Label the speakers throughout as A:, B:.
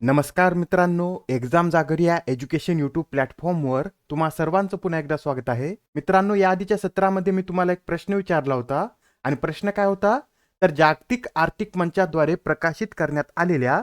A: नमस्कार मित्रांनो, एक्झाम जागर या एज्युकेशन यूट्यूब प्लॅटफॉर्मवर तुम्हा सर्वांचं पुन्हा एकदा स्वागत आहे. मित्रांनो, या आधीच्या सत्रामध्ये मी तुम्हाला एक प्रश्न विचारला होता आणि प्रश्न काय होता? तर जागतिक आर्थिक मंचाद्वारे प्रकाशित करण्यात आलेल्या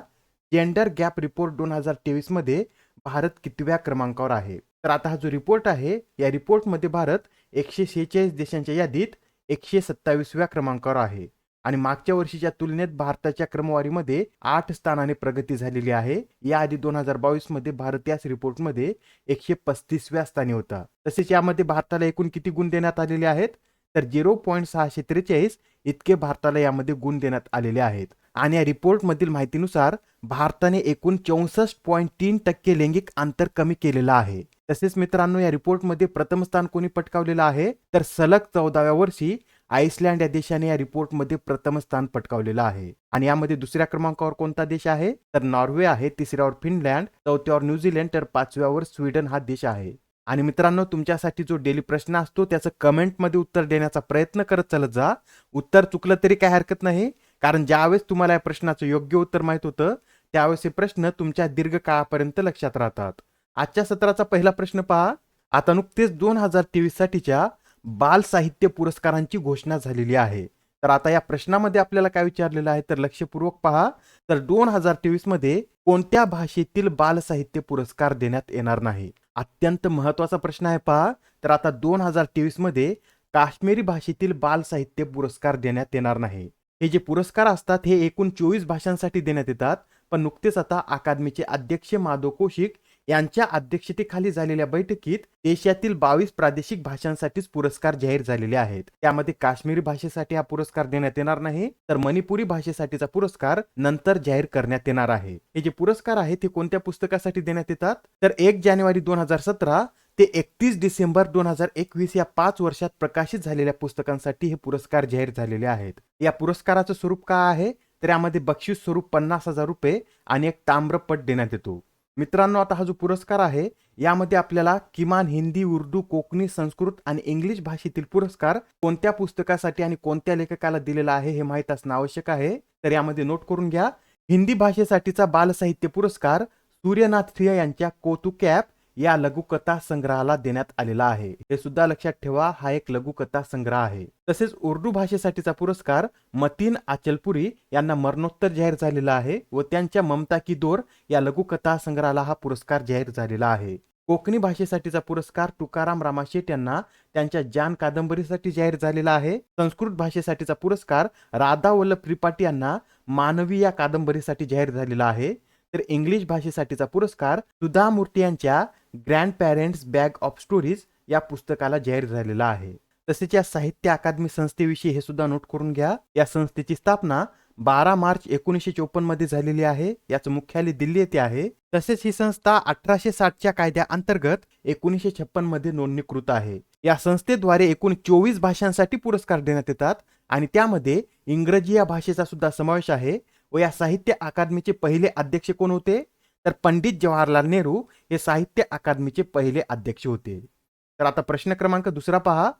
A: जेंडर गॅप रिपोर्ट 2023 मध्ये भारत कितव्या क्रमांकावर आहे? तर आता हा जो रिपोर्ट आहे, या रिपोर्टमध्ये भारत 146 देशांच्या यादीत 127व्या क्रमांकावर आहे. आणि मागच्या वर्षीच्या तुलनेत भारताच्या क्रमवारीमध्ये 8 स्थानाने प्रगती झालेली आहे. याआधी 2022 मध्ये भारत याच रिपोर्टमध्ये 135व्या स्थानी होता. तसेच यामध्ये भारताला एकूण किती गुण देण्यात आलेले आहेत? तर 0.643 इतके भारताला यामध्ये गुण देण्यात आलेले आहेत. आणि या रिपोर्टमधील माहितीनुसार भारताने एकूण 64.3% लैंगिक अंतर कमी केलेलं आहे. तसेच मित्रांनो, या रिपोर्टमध्ये प्रथम स्थान कोणी पटकावलेलं आहे? तर सलग 14व्या वर्षी आइसलँड या देशाने या रिपोर्टमध्ये प्रथम स्थान पटकावलेलं आहे. आणि यामध्ये दुसऱ्या क्रमांकावर कोणता देश आहे? तर नॉर्वे आहे, तिसऱ्यावर फिनलँड, चौथ्यावर न्यूझीलंड, तर पाचव्यावर स्वीडन हा देश आहे. आणि मित्रांनो, तुमच्यासाठी जो डेली प्रश्न असतो त्याचं कमेंटमध्ये उत्तर देण्याचा प्रयत्न करत चालत जा. उत्तर चुकलं तरी काही हरकत नाही, कारण ज्यावेळेस तुम्हाला या प्रश्नाचं योग्य उत्तर माहित होतं त्यावेळेस हे प्रश्न तुमच्या दीर्घकाळापर्यंत लक्षात राहतात. आजच्या सत्राचा पहिला प्रश्न पहा. आता नुकतेच 2023 साठीच्या बाल साहित्य पुरस्कारांची घोषणा झालेली आहे. तर आता या प्रश्नामध्ये आपल्याला काय विचारलेलं आहे तर लक्षपूर्वक पहा. तर 2023 मध्ये कोणत्या भाषेतील बाल साहित्य पुरस्कार देण्यात येणार नाही? अत्यंत महत्वाचा प्रश्न आहे पहा. तर आता 2023 मध्ये काश्मीरी भाषेतील बाल साहित्य पुरस्कार देण्यात येणार नाही. हे जे पुरस्कार असतात हे एकूण 24 भाषांसाठी देण्यात येतात. पण नुकतेच आता अकादमीचे अध्यक्ष माधव कौशिक यांच्या अध्यक्षतेखाली झालेल्या बैठकीत देशातील 22 प्रादेशिक भाषांसाठीच पुरस्कार जाहीर झालेले आहेत. त्यामध्ये काश्मीरी भाषेसाठी हा पुरस्कार देण्यात येणार नाही, तर मणिपुरी भाषेसाठीचा पुरस्कार नंतर जाहीर करण्यात येणार आहे. हे जे पुरस्कार आहेत ते कोणत्या पुस्तकासाठी देण्यात येतात? तर 1 जानेवारी 2017 ते 31 डिसेंबर 2021 या 5 वर्षात प्रकाशित झालेल्या पुस्तकांसाठी हे पुरस्कार जाहीर झालेले आहेत. या पुरस्काराचं स्वरूप काय आहे? तर यामध्ये बक्षीस स्वरूप 50,000 रुपये आणि एक ताम्रपट देण्यात येतो. मित्रांनो, आता हा जो पुरस्कार आहे यामध्ये आपल्याला किमान हिंदी, उर्दू, कोकणी, संस्कृत आणि इंग्लिश भाषेतील पुरस्कार कोणत्या पुस्तकासाठी आणि कोणत्या लेखकाला दिलेला आहे हे माहित असणं आवश्यक आहे. तर यामध्ये नोट करून घ्या. हिंदी भाषेसाठीचा बालसाहित्य पुरस्कार सूर्यनाथ सिंह यांच्या कौतुकॅप या लघुकथा संग्रहाला देण्यात आलेला आहे. हे सुद्धा लक्षात ठेवा, हा एक लघुकथा संग्रह आहे. तसेच उर्दू भाषेसाठीचा पुरस्कार मतीन अचलपुरी यांना मरणोत्तर जाहीर झालेला आहे व त्यांच्या ममता की दोर या लघुकथा संग्रहाला हा पुरस्कार जाहीर झालेला आहे. कोकणी भाषेसाठीचा पुरस्कार तुकाराम रामाशेठ यांना त्यांच्या जान कादंबरीसाठी जाहीर झालेला आहे. संस्कृत भाषेसाठीचा पुरस्कार राधा वल्लभ त्रिपाठी यांना मानवी या कादंबरीसाठी जाहीर झालेला आहे. तर इंग्लिश भाषेसाठीचा पुरस्कार सुधा मूर्ती यांच्या grand parents bag of stories या पुस्तकाला जाहीर झालेला आहे. तसेच या साहित्य अकादमी संस्थेविषयी हे सुद्धा नोट करून घ्या. या संस्थेची स्थापना 12 मार्च 1954 मध्ये झालेली आहे. याचं मुख्यालय दिल्ली येथे आहे. तसेच ही संस्था 1860च्या कायद्या अंतर्गत 1956 मध्ये नोंदणीकृत आहे. या संस्थेद्वारे एकूण 24 भाषांसाठी पुरस्कार देण्यात येतात आणि त्यामध्ये इंग्रजी या भाषेचा सुद्धा समावेश आहे. व या साहित्य अकादमीचे पहिले अध्यक्ष कोण होते? तर पंडित जवाहरलाल नेहरू हे साहित्य अकादमीचे पहिले अध्यक्ष होते. तर आता प्रश्न क्रमांक दुसरा पहा.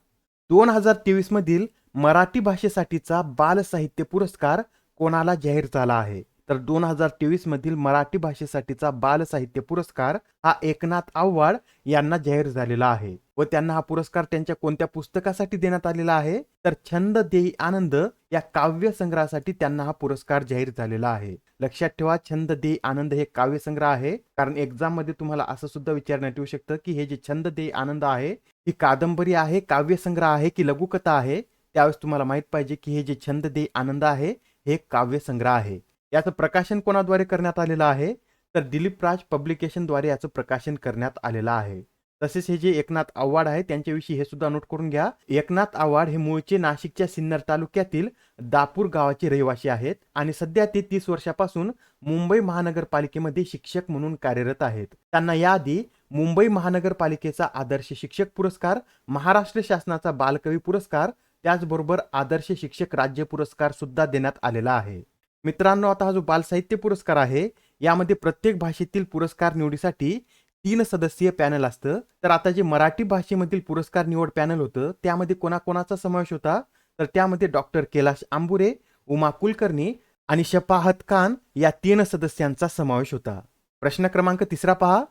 A: 2023 मधील मराठी भाषेसाठीचा बाल साहित्य पुरस्कार कोणाला जाहीर झाला आहे? तर 2023 मधील मराठी भाषेसाठीचा बाल साहित्य पुरस्कार हा एकनाथ आव्हाड यांना जाहीर झालेला आहे व त्यांना हा पुरस्कार त्यांच्या कोणत्या पुस्तकासाठी देण्यात आलेला आहे? तर छंद देई आनंद या काव्य संग्रहासाठी त्यांना हा पुरस्कार जाहीर झालेला आहे. लक्षात ठेवा, छंद देई आनंद हे काव्य संग्रह आहे, कारण एक्झाम मध्ये तुम्हाला असं सुद्धा विचारण्यात येऊ शकतं की हे जे छंद देई आनंद आहे ही कादंबरी आहे, काव्य संग्रह आहे की लघुकथा आहे. त्यावेळेस तुम्हाला माहित पाहिजे की हे जे छंद देई आनंद आहे हे काव्य संग्रह आहे. याचं प्रकाशन कोणाद्वारे करण्यात आलेलं आहे? तर दिलीप राज पब्लिकेशनद्वारे याचं प्रकाशन करण्यात आलेलं आहे. तसेच हे जे एकनाथ आव्हाड आहे त्यांच्याविषयी हे सुद्धा नोट करून घ्या. एकनाथ आव्हाड हे मूळचे नाशिकच्या सिन्नर तालुक्यातील दापूर गावाचे रहिवासी आहेत आणि सध्या ते 30 वर्षापासून मुंबई महानगरपालिकेमध्ये शिक्षक म्हणून कार्यरत आहेत. त्यांना याआधी मुंबई महानगरपालिकेचा आदर्श शिक्षक पुरस्कार, महाराष्ट्र शासनाचा बालकवी पुरस्कार, त्याचबरोबर आदर्श शिक्षक राज्य पुरस्कार सुद्धा देण्यात आलेला आहे. मित्रांनो, आता हा जो बाल साहित्य पुरस्कार आहे यामध्ये प्रत्येक भाषेतील पुरस्कार निवडीसाठी 3 सदस्यीय पॅनल असतं. तर आता जे मराठी भाषेमधील पुरस्कार निवड पॅनल होतं त्यामध्ये कोणाकोणाचा समावेश होता? तर त्यामध्ये डॉक्टर कैलाश आंबुरे, उमा कुलकर्णी आणि शफाअत खान या 3 सदस्यांचा समावेश होता. प्रश्न क्रमांक 3 पहा.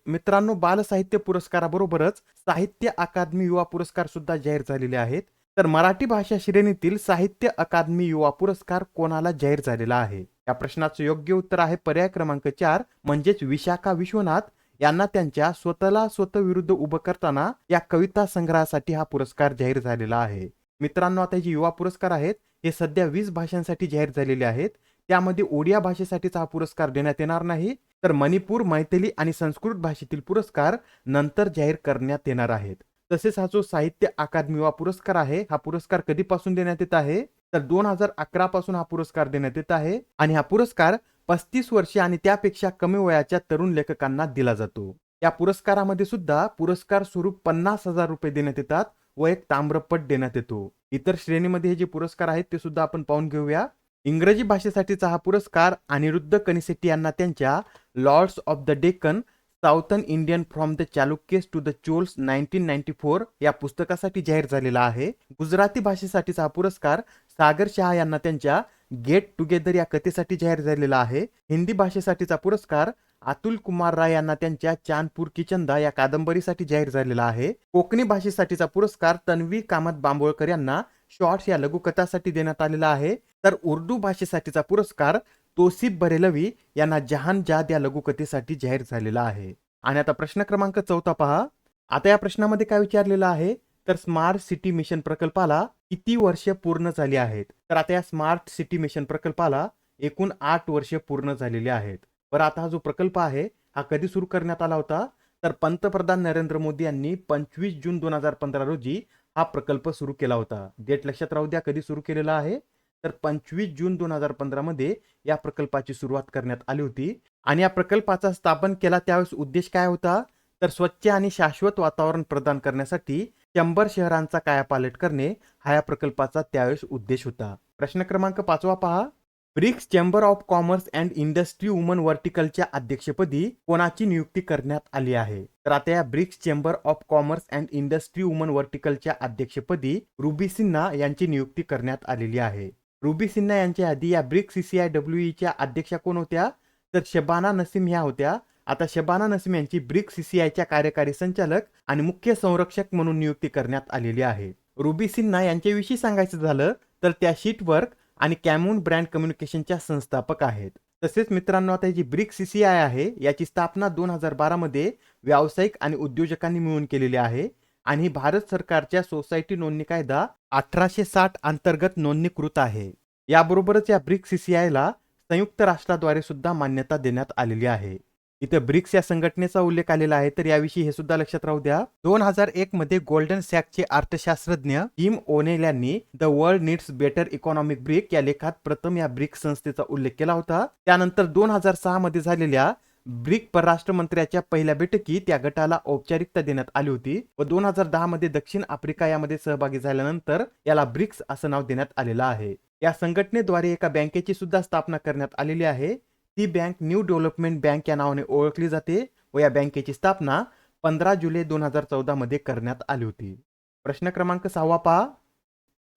A: मित्रांनो, बालसाहित्य पुरस्काराबरोबरच साहित्य अकादमी युवा पुरस्कार सुद्धा जाहीर झालेले आहेत. तर मराठी भाषा श्रेणीतील साहित्य अकादमी युवा पुरस्कार कोणाला जाहीर झालेला आहे? या प्रश्नाचं योग्य उत्तर आहे पर्याय क्रमांक 4 म्हणजेच विशाखा विश्वनाथ यांना त्यांच्या स्वतःला स्वतः विरुद्ध उभं करताना या कविता संग्रहासाठी हा पुरस्कार जाहीर झालेला आहे. मित्रांनो, आता जे युवा पुरस्कार आहेत हे सध्या 20 भाषांसाठी जाहीर झालेले आहेत. त्यामध्ये ओडिया भाषेसाठीचा हा पुरस्कार देण्यात येणार नाही, तर मणिपूर, मैथिली आणि संस्कृत भाषेतील पुरस्कार नंतर जाहीर करण्यात येणार आहेत. तसेच हा जो साहित्य अकादमी युवा पुरस्कार आहे, हा पुरस्कार कधीपासून देण्यात येत आहे? तर 2011 पासून हा पुरस्कार देण्यात येत आहे आणि हा पुरस्कार 35 वर्षे आणि त्यापेक्षा कमी वयाच्या तरुण लेखकांना दिला जातो. या पुरस्कारामध्ये सुद्धा पुरस्कार स्वरूप 50,000 रुपये देण्यात येतात व एक ताम्रपट देण्यात येतो. इतर श्रेणीमध्ये हे जे पुरस्कार आहेत ते सुद्धा आपण पाहून घेऊया. इंग्रजी भाषेसाठीचा हा पुरस्कार अनिरुद्ध कनिसेट्टी यांना त्यांच्या lords of the Deccan southern Indian from the Chalukyas to the Cholas 1994 या पुस्तकासाठी जाहीर झालेला आहे. गुजराती भाषेसाठीचा हा पुरस्कार सागर शहा यांना त्यांच्या गेट टुगेदर या कथेसाठी जाहीर झालेला आहे. हिंदी भाषेसाठीचा पुरस्कार अतुल कुमार राय यांना त्यांच्या चांदपूर की चंदा या कादंबरीसाठी जाहीर झालेला आहे. कोकणी भाषेसाठीचा पुरस्कार तन्वी कामत बांबोळकर यांना शॉर्ट्स या लघुकथासाठी देण्यात आलेला आहे. तर उर्दू भाषेसाठीचा पुरस्कार तोसिफ बरेलवी यांना जहान जाद या लघुकथेसाठी जाहीर झालेला आहे. आणि आता प्रश्न क्रमांक 14 पहा. आता या प्रश्नामध्ये काय विचारलेलं आहे? तर स्मार्ट सिटी मिशन प्रकल्पाला किती वर्ष पूर्ण झाली आहेत? तर आता या स्मार्ट सिटी मिशन प्रकल्पाला एकूण 8 वर्ष पूर्ण झालेली आहेत. बरं, आता हा जो प्रकल्प आहे हा कधी सुरू करण्यात आला होता? तर पंतप्रधान नरेंद्र मोदी यांनी 25 जून 2015 रोजी हा प्रकल्प सुरू केला होता. डेट लक्षात राहू द्या, कधी सुरू केलेला आहे? तर 25 जून 2015 मध्ये या प्रकल्पाची सुरुवात करण्यात आली होती. आणि या प्रकल्पाचा स्थापन केला त्यावेळेस उद्देश काय होता? तर स्वच्छ आणि शाश्वत वातावरण प्रदान करण्यासाठी 100 शहरांचा कायापालट करणे हा या प्रकल्पाचा त्यावेळेस उद्देश होता. प्रश्न क्रमांक 5 पहा. BRICS chamber of commerce and industry woman वर्टिकलच्या अध्यक्षपदी कोणाची नियुक्ती करण्यात आली आहे? तर आता या BRICS chamber of commerce and industry woman वर्टिकलच्या अध्यक्षपदी रुबी सिन्हा यांची नियुक्ती करण्यात आलेली आहे. रुबी सिन्हा यांच्या आधी या ब्रिक्स CCIWE अध्यक्षा कोण होत्या? तर शबाना नसीम ह्या होत्या. आता शबाना नसीम यांची ब्रिक्स CCIच्या कार्यकारी संचालक आणि मुख्य संरक्षक म्हणून नियुक्ती करण्यात आलेली आहे. रुबी सिन्हा यांच्याविषयी सांगायचं झालं तर त्या शीटवर्क आणि कॅमून ब्रँड कम्युनिकेशनच्या संस्थापक आहेत. तसेच मित्रांनो, आता जी ब्रिक्स CCI आहे याची स्थापना 2012 मध्ये व्यावसायिक आणि उद्योजकांनी मिळून केलेली आहे आणि भारत सरकारच्या सोसायटी नोंदणी कायदा 1860 अंतर्गत नोंदणीकृत आहे. याबरोबरच या ब्रिक्स CCIला संयुक्त राष्ट्राद्वारे सुद्धा मान्यता देण्यात आलेली आहे. इथे ब्रिक्स या संघटनेचा उल्लेख आलेला आहे, तर याविषयी हे सुद्धा लक्षात राहू द्या. 2001 मध्ये गोल्डन सॅकचे अर्थशास्त्रज्ञ टिम ओनेल यांनी the world needs better economic brick या लेखात प्रथम या ब्रिक्स संस्थेचा उल्लेख केला होता. त्यानंतर 2006 मध्ये झालेल्या ब्रिक परराष्ट्र मंत्र्याच्या पहिल्या बैठकीत या गटाला औपचारिकता देण्यात आली होती व 2010 मध्ये दक्षिण आफ्रिका यामध्ये सहभागी झाल्यानंतर याला ब्रिक्स असं नाव देण्यात आलेलं आहे. या संघटनेद्वारे एका बँकेची सुद्धा स्थापना करण्यात आलेली आहे. ती बँक न्यू डेव्हलपमेंट बँक या नावाने ओळखली जाते व या बँकेची स्थापना 15 जुलै 2014 मध्ये करण्यात आली होती. प्रश्न क्रमांक 6 पहा.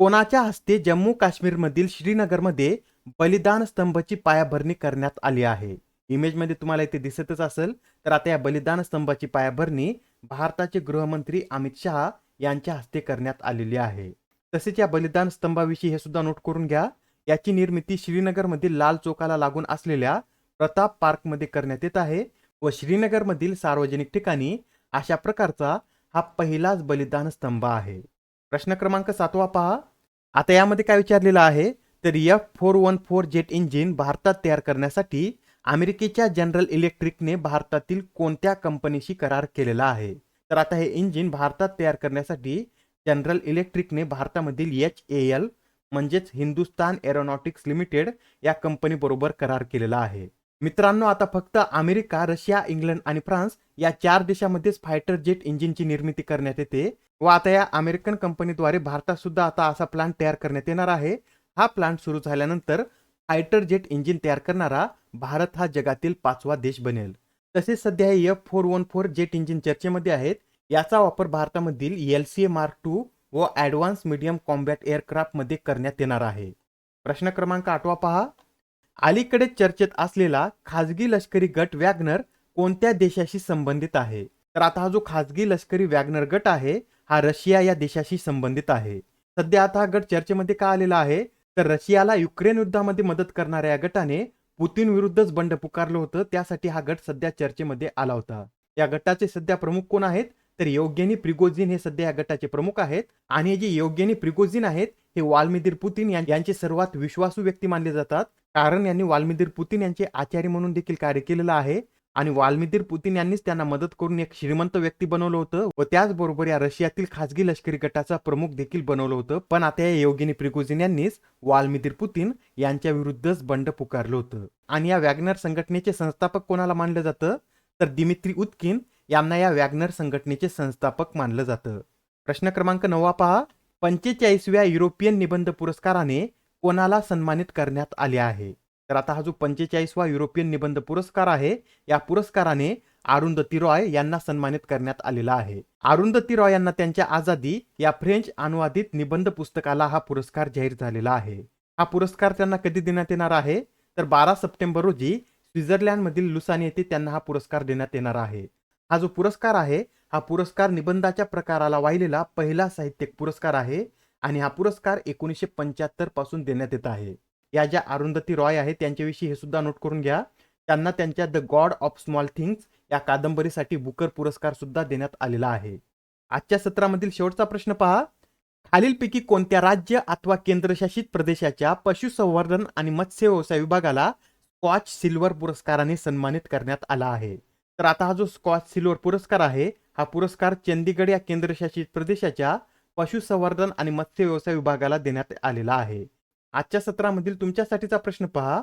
A: कोणाच्या हस्ते जम्मू काश्मीरमधील श्रीनगरमध्ये बलिदान स्तंभाची पायाभरणी करण्यात आली आहे? इमेजमध्ये तुम्हाला इथे दिसतच असेल. तर आता या बलिदान स्तंभाची पायाभरणी भारताचे गृहमंत्री अमित शहा यांच्या हस्ते करण्यात आलेली आहे. तसेच या बलिदान स्तंभाविषयी हे सुद्धा नोट करून घ्या. याची निर्मिती श्रीनगरमधील लाल चौकाला लागून असलेल्या प्रताप पार्कमध्ये करण्यात येत आहे व श्रीनगरमधील सार्वजनिक ठिकाणी अशा प्रकारचा हा पहिलाच बलिदान स्तंभ आहे. प्रश्न क्रमांक 7 पहा. आता यामध्ये काय विचारलेलं आहे? तर F414 जेट इंजिन भारतात तयार करण्यासाठी अमेरिकेच्या जनरल इलेक्ट्रिकने भारतातील कोणत्या कंपनीशी करार केलेला आहे? तर आता हे इंजिन भारतात तयार करण्यासाठी जनरल इलेक्ट्रिकने भारतामधील HAL म्हणजेच हिंदुस्तान एरोनॉटिक्स लिमिटेड या कंपनी बरोबर करार केलेला आहे. मित्रांनो, आता फक्त अमेरिका, रशिया, इंग्लंड आणि फ्रान्स या 4 देशांमध्येच फायटर जेट इंजिनची निर्मिती करण्यात येते व आता या अमेरिकन कंपनीद्वारे भारतात सुद्धा आता असा प्लांट तयार करण्यात येणार आहे. हा प्लांट सुरू झाल्यानंतर फायटर जेट इंजिन तयार करणारा भारत हा जगातील 5वा देश बनेल. तसेच सध्या हे F414 जेट इंजिन चर्चेमध्ये आहेत. याचा वापर भारतामधील LCA Mark II व ॲडव्हान्स मीडियम कॉम्बॅट एअरक्राफ्ट मध्ये करण्यात येणार आहे. प्रश्न क्रमांक 8 पहा. अलीकडेच चर्चेत असलेला खाजगी लष्करी गट वॅगनर कोणत्या देशाशी संबंधित आहे? तर आता हा जो खाजगी लष्करी वॅगनर गट आहे हा रशिया या देशाशी संबंधित आहे. सध्या आता हा गट चर्चेमध्ये का आलेला आहे? तर रशियाला युक्रेन युद्धामध्ये मदत करणाऱ्या या गटाने पुतीन विरुद्धच बंड पुकारलं होतं, त्यासाठी हा गट सध्या चर्चेमध्ये आला होता. या गटाचे सध्या प्रमुख कोण आहेत? तर येवगेनी प्रिगोजिन हे सध्या या गटाचे प्रमुख आहेत आणि हे जे येवगेनी प्रिगोजिन आहेत हे व्लादिमीर पुतीन यांचे सर्वात विश्वासू व्यक्ती मानले जातात, कारण यांनी व्लादिमीर पुतीन यांचे आचार्य म्हणून देखील कार्य केलेलं आहे आणि व्लादिमीर पुतीन यांनीच त्यांना मदत करून एक श्रीमंत व्यक्ती बनवलं होतं व त्याचबरोबर या रशियातील खाजगी लष्करी गटाचा प्रमुख देखील बनवलं होतं. पण आता या येवगेनी प्रिगोजिन यांनीच व्लादिमीर पुतीन यांच्या विरुद्धच बंड पुकारलं होतं. आणि या वॅगनर संघटनेचे संस्थापक कोणाला मानलं जातं? तर दिमित्री उतकिन यांना या वॅगनर संघटनेचे संस्थापक मानलं जातं. प्रश्न क्रमांक 9 पहा. 45व्या युरोपियन निबंध पुरस्काराने कोणाला सन्मानित करण्यात आले आहे? तर आता हा जो 45वा युरोपियन निबंध पुरस्कार आहे या पुरस्काराने अरुंधती रॉय यांना सन्मानित करण्यात आलेला आहे. अरुंधती रॉय यांना त्यांच्या आझादी या फ्रेंच अनुवादित निबंध पुस्तकाला हा पुरस्कार जाहीर झालेला आहे. हा पुरस्कार त्यांना कधी देण्यात येणार आहे? तर 12 सप्टेंबर रोजी स्वित्झर्लंडमधील लुसान येथे त्यांना हा पुरस्कार देण्यात येणार आहे. हा जो पुरस्कार आहे हा पुरस्कार निबंधाच्या प्रकाराला वाहिलेला पहिला साहित्यिक पुरस्कार आहे आणि हा पुरस्कार 1975 पासून देण्यात येत आहे. या ज्या अरुंधती रॉय आहेत त्यांच्याविषयी हे सुद्धा नोट करून घ्या. त्यांना त्यांच्या the God of small things या कादंबरीसाठी बुकर पुरस्कार सुद्धा देण्यात आलेला आहे. आजच्या सत्रामधील शेवटचा प्रश्न पहा. खालीलपैकी कोणत्या राज्य अथवा केंद्रशासित प्रदेशाच्या पशुसंवर्धन आणि मत्स्य व्यवसाय विभागाला स्कॉच सिल्वर पुरस्काराने सन्मानित करण्यात आला आहे? तर आता हा जो स्कॉच सिल्वर पुरस्कार आहे हा पुरस्कार चंदीगड या केंद्रशासित प्रदेशाच्या पशुसंवर्धन आणि मत्स्य व्यवसाय विभागाला देण्यात आलेला आहे. आजच्या सत्रामधील तुमच्यासाठीचा प्रश्न पहा.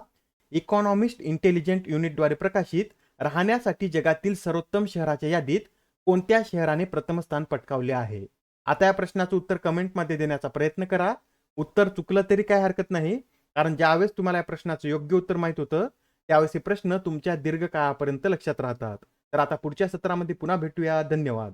A: इकॉनॉमिस्ट इंटेलिजंट युनिटद्वारे प्रकाशित राहण्यासाठी जगातील सर्वोत्तम शहराच्या यादीत कोणत्या शहराने प्रथम स्थान पटकावले आहे? आता या प्रश्नाचं उत्तर कमेंटमध्ये देण्याचा प्रयत्न करा. उत्तर चुकलं तरी काही हरकत नाही, कारण ज्यावेळेस तुम्हाला या प्रश्नाचं योग्य उत्तर माहित होतं त्यावेळेस हे प्रश्न तुमच्या दीर्घकाळापर्यंत लक्षात राहतात. तर आता पुढच्या सत्रामध्ये पुन्हा भेटूया. धन्यवाद.